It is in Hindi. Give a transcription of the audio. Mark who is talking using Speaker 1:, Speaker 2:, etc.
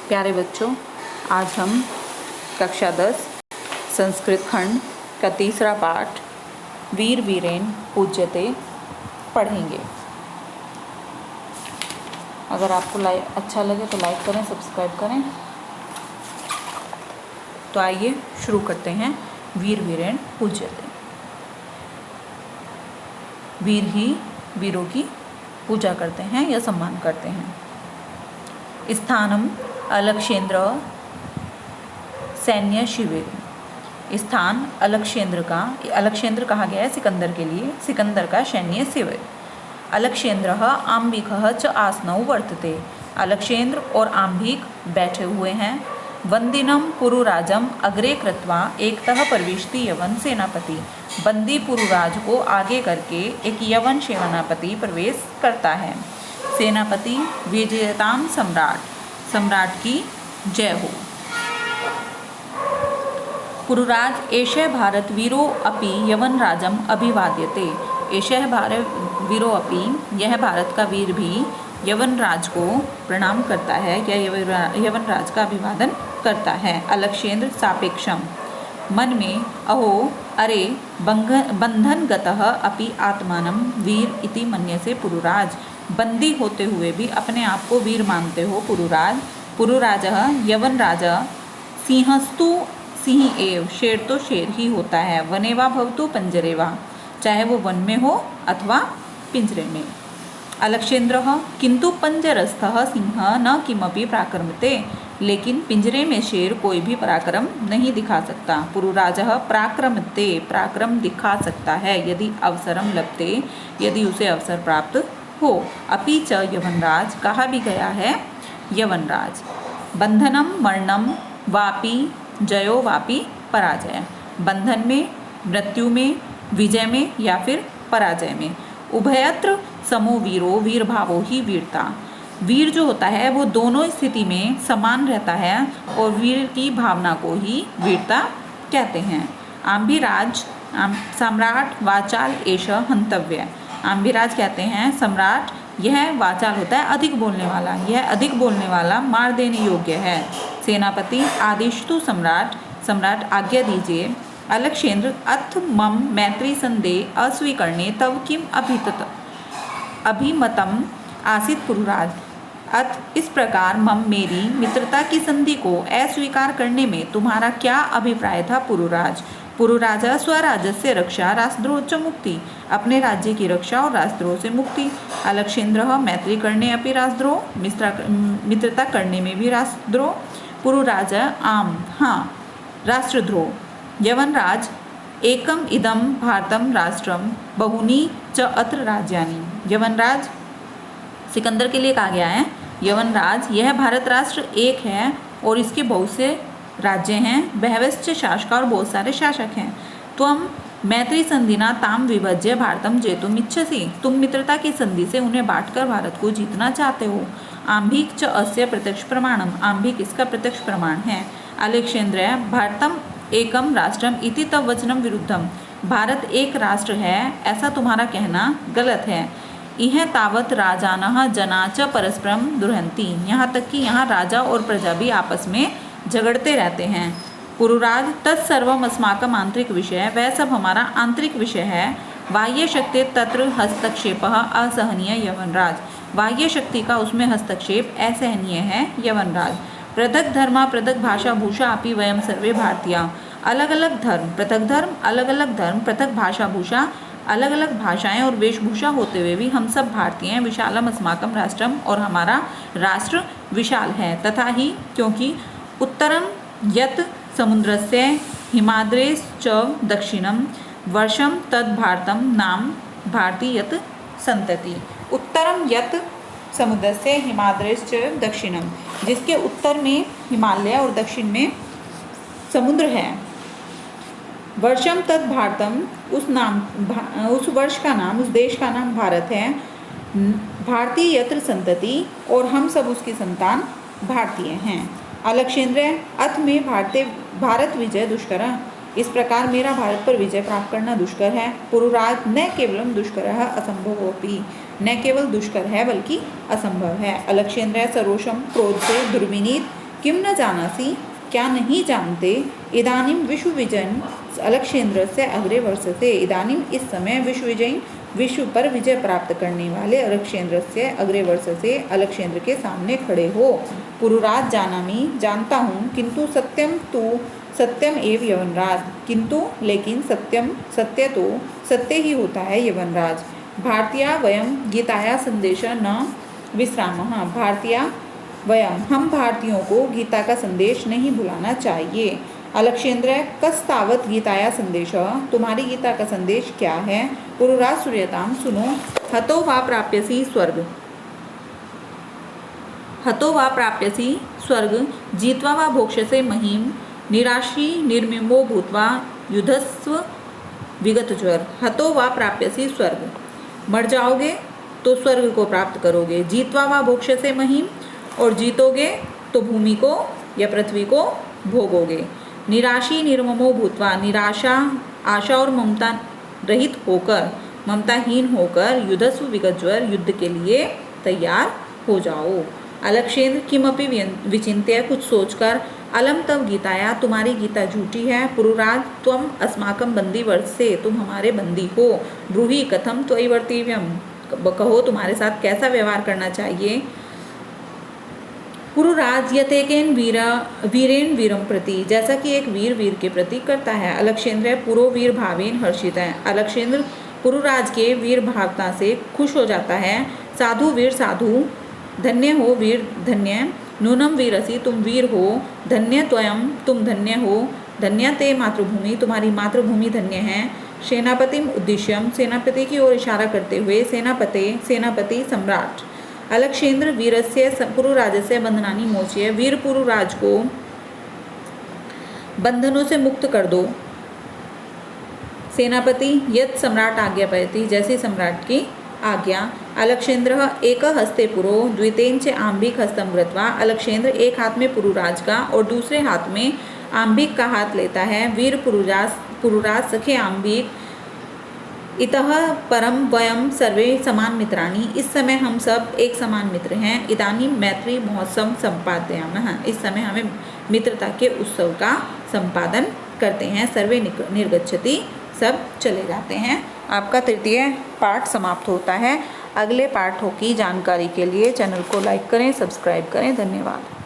Speaker 1: प्यारे बच्चों, आज हम कक्षा 10 संस्कृत खंड का तीसरा पाठ वीर वीरेन पूज्यते पढ़ेंगे। अगर आपको अच्छा लगे तो लाइक करें, सब्सक्राइब करें। तो आइए शुरू करते हैं। वीर वीरेन पूज्यते। वीर ही वीरों की पूजा करते हैं या सम्मान करते हैं। स्थानम अलक्षेंद्र सैन्य शिविर। स्थान अलक्षेंद्र कहा गया है सिकंदर के लिए, सिकंदर का सैन्य शिविर। अलक्षेंद्र आम्बिक च आसनौ वर्तते। अलक्षेंद्र और आम्बिक बैठे हुए हैं। वंदिनम पुरुराजम अग्रे कृत्वा एकतः प्रविशति यवन सेनापति। बंदी पुरुराज को आगे करके एक यवन सेनापति प्रवेश करता है। सेनापति विजयताम सम्राट, सम्राट की जय हो। पुरुराज एषः भारत वीरो अपि यवन राजम अभिवाद्यते। एषः भारत वीरो अपि, यह भारत का वीर भी यवन राज को प्रणाम करता है या यवन राज का अभिवादन करता है। अलक्षेंद्र सापेक्षम, मन में अहो अरे बंधन गतः अपि आत्मानं वीर इति मन्यसे। पुरुराज, बंदी होते हुए भी अपने आप को वीर मानते हो पुरुराज। पुरुराजः यवन राजा सिंहस्तु सिंह एव, शेर तो शेर ही होता है। वनेवा भवतु पंजरेवा, चाहे वो वन में हो अथवा पिंजरे में। अलक्षेंद्रः किंतु पंजरस्थः सिंह न किमपि प्राक्रमते, लेकिन पिंजरे में शेर कोई भी पराक्रम नहीं दिखा सकता। पुरुराजः प्राक्रमते, पराक्रम दिखा सकता है यदि अवसरम लभते, यदि उसे अवसर प्राप्त हो। अपि च यवनराज, कहा भी गया है यवनराज। बंधनम मरणम वापि जयो वापि पराजय, बंधन में, मृत्यु में, विजय में या फिर पराजय में। उभयत्र समो वीरो, वीर भावो ही वीरता। वीर जो होता है वो दोनों स्थिति में समान रहता है और वीर की भावना को ही वीरता कहते हैं। आम्भिराज सम्राट वाचाल एष हंतव्य। आम्भिराज कहते हैं सम्राट, यह वाचाल होता है अधिक बोलने वाला, यह अधिक बोलने वाला मार देने योग्य है। सेनापति आदिष्टु सम्राट, सम्राट आज्ञा दीजिए। अलक्षेंद्र अथ मम मैत्री संदेह अस्वीकरणे तव किम अभिमतम आसित। पुरुराज, अथ इस प्रकार मम मेरी मित्रता की संधि को अस्वीकार करने में तुम्हारा क्या अभिप्राय था पुरुराज। पुरुराजा स्वराजस्य रक्षा राष्ट्रद्रोह च मुक्ति, अपने राज्य की रक्षा और राष्ट्रद्रोह से मुक्ति। अलक्षेंद्र मैत्री करने अपि राष्ट्रद्रोह, मित्रता करने में भी राष्ट्रद्रोह। पुरुराजा आम, हाँ राष्ट्रद्रोह। यवनराज एकम इदम भारतम राष्ट्रम बहुनी च अत्र राज्यानि। यवनराज, सिकंदर के लिए कहा गया है यवनराज, यह भारत राष्ट्र एक है और इसके बहुत से राज्य हैं। बहवश्च शासक, और बहुत सारे शासक हैं। त्वम मैत्री संधिना ताम विभज्य भारतम जेतुम इच्छसि, तुम मित्रता की संधि से उन्हें बांटकर भारत को जीतना चाहते हो। आम्भिक च अस्य प्रत्यक्ष प्रमाणम, आम्भिक इसका प्रत्यक्ष प्रमाण है। अलक्षेंद्र भारतम एकम राष्ट्रम इति तव वचनम विरुद्धम, भारत एक राष्ट्र है ऐसा तुम्हारा कहना गलत है। इह तावत राजानः जना च परस्परम दुर्हन्ति, यहाँ तक कि यहाँ राजा और प्रजा भी आपस में झगड़ते रहते हैं। पुरुराज तत्सर्वम अस्माकम आंतरिक विषय, वह सब हमारा आंतरिक विषय है। बाह्य शक्ति तत्र हस्तक्षेपः असहनीय यवनराज, बाह्य शक्ति का उसमें हस्तक्षेप असहनीय है यवनराज। पृथक धर्म पृथक भाषा भूषा अपि वयम सर्वे भारतीया, अलग अलग धर्म, पृथक धर्म, अलग अलग धर्म, पृथक भाषा भूषा, अलग अलग भाषाएं और वेशभूषा होते हुए भी हम सब भारतीय हैं। विशालम अस्माकम राष्ट्रम, और हमारा राष्ट्र विशाल है। तथा ही क्योंकि उत्तरम यत समुद्रस्य हिमाद्रेश्च दक्षिणम वर्षम तद भारतम नाम भारती यत संतति। उत्तरम यत समुद्रस्य हिमाद्रेश्च दक्षिणम, जिसके उत्तर में हिमालय और दक्षिण में समुद्र है। वर्षम तद भारतम, उस वर्ष का नाम, उस देश का नाम भारत है। भारतीय यत्र संतति, और हम सब उसकी संतान भारतीय हैं। अलक्षेंद्र अथ में भारत विजय दुष्कर, इस प्रकार मेरा भारत पर विजय प्राप्त करना दुष्कर है। पुरुराज न केवलम दुष्करः असंभवोऽपि, न केवल दुष्कर है बल्कि असंभव है। अलक्षेंद्र सरोषम, क्रोध से, दुर्विनीत किम न जानासि, क्या नहीं जानते, इदानीं विश्वविजयन् अलक्षेन्द्रस्य अग्रे वर्षते, इदानीं इस समय विश्वविजयी विश्व पर विजय प्राप्त करने वाले अलक्षेन्द्रस्य अग्रे वर्षसे अलक्षेन्द्र के सामने खड़े हो। पुरुराज जानामि, जानता हूँ, किंतु सत्यम तु सत्यम एव यवनराज, किंतु लेकिन सत्यम सत्य तो सत्य ही होता है यवनराज। भारतीया वयम गीताया संदेश न विश्रामः, भारतीया वयम हम भारतीयों को गीता का संदेश नहीं भुलाना चाहिए। अलक्षेन्द्र कस्तावत गीताया संदेश, तुम्हारी गीता का संदेश क्या है। पुरुराज सूर्यताम, सुनो, हतो वा प्राप्यसि स्वर्ग, हतो वा प्राप्यसि स्वर्ग, जीत्वा वा भोक्ष्यसे महीम, निराशी निर्मिमो भूत्वा युधस्व विगतज्वर। हतो वा प्राप्यसि स्वर्ग, मर जाओगे तो स्वर्ग को प्राप्त करोगे, जीत्वा वा भोक्ष्यसे महीम, और जीतोगे तो भूमि को या पृथ्वी को भोगोगे। निराशी निर्ममो भूत्वा, निराशा आशा और ममता रहित होकर, ममताहीन होकर, युधस्व विगतज्वर, युद्ध के लिए तैयार हो जाओ। अलक्षेन्द्र किमपि विचिन्त्य, कुछ सोचकर, अलम तव गीताया, तुम्हारी गीता झूठी है। पुरुराज त्वम अस्माकं बंदी वर्षसे, तुम हमारे बंदी हो। ब्रूहि कथम त्वयि वर्तिव्यम, कहो तुम्हारे साथ कैसा व्यवहार करना चाहिए। पुरुराज यथेकेन वीरेन वीरम प्रति, जैसा कि एक वीर के प्रति करता है। अलक्षेन्द्र पुरो वीर भावेन हर्षित है, अलक्षेन्द्र पुरुराज के वीर भावता से खुश हो जाता है। साधु वीर साधु, धन्य हो वीर धन्य, नूनम वीरसी, तुम वीर हो, धन्य त्वयम, तुम धन्य हो, धन्य ते मातृभूमि, तुम्हारी मातृभूमि धन्य है। सेनापतिम उद्देश्यम, सेनापति की ओर इशारा करते हुए, सेनापति सम्राट। अलक्षेन्द्र वीरस्य पुरुराजस्य बंधनानि मोचय, वीर पुरुराज को बंधनों से मुक्त कर दो। सेनापति यत् सम्राट आज्ञापयति, जैसे सम्राट की आज्ञा। अलक्षेन्द्र एक हस्ते पुरो द्वितेन च आंबिक हस्तम गृत्वा, अलक्षेन्द्र एक हाथ में पुरुराज का और दूसरे हाथ में आंबिक का हाथ लेता है। वीर पुरुराज सखे आंबिक, इतः परम वयम सर्वे समान मित्राणि, इस समय हम सब एक समान मित्र हैं। इदानीं मैत्री महोत्सव संपादयामः, इस समय हमें मित्रता के उत्सव का संपादन करते हैं। सर्वे निर्गच्छति, सब चले जाते हैं। आपका तृतीय पाठ समाप्त होता है। अगले पाठों की जानकारी के लिए चैनल को लाइक करें, सब्सक्राइब करें। धन्यवाद।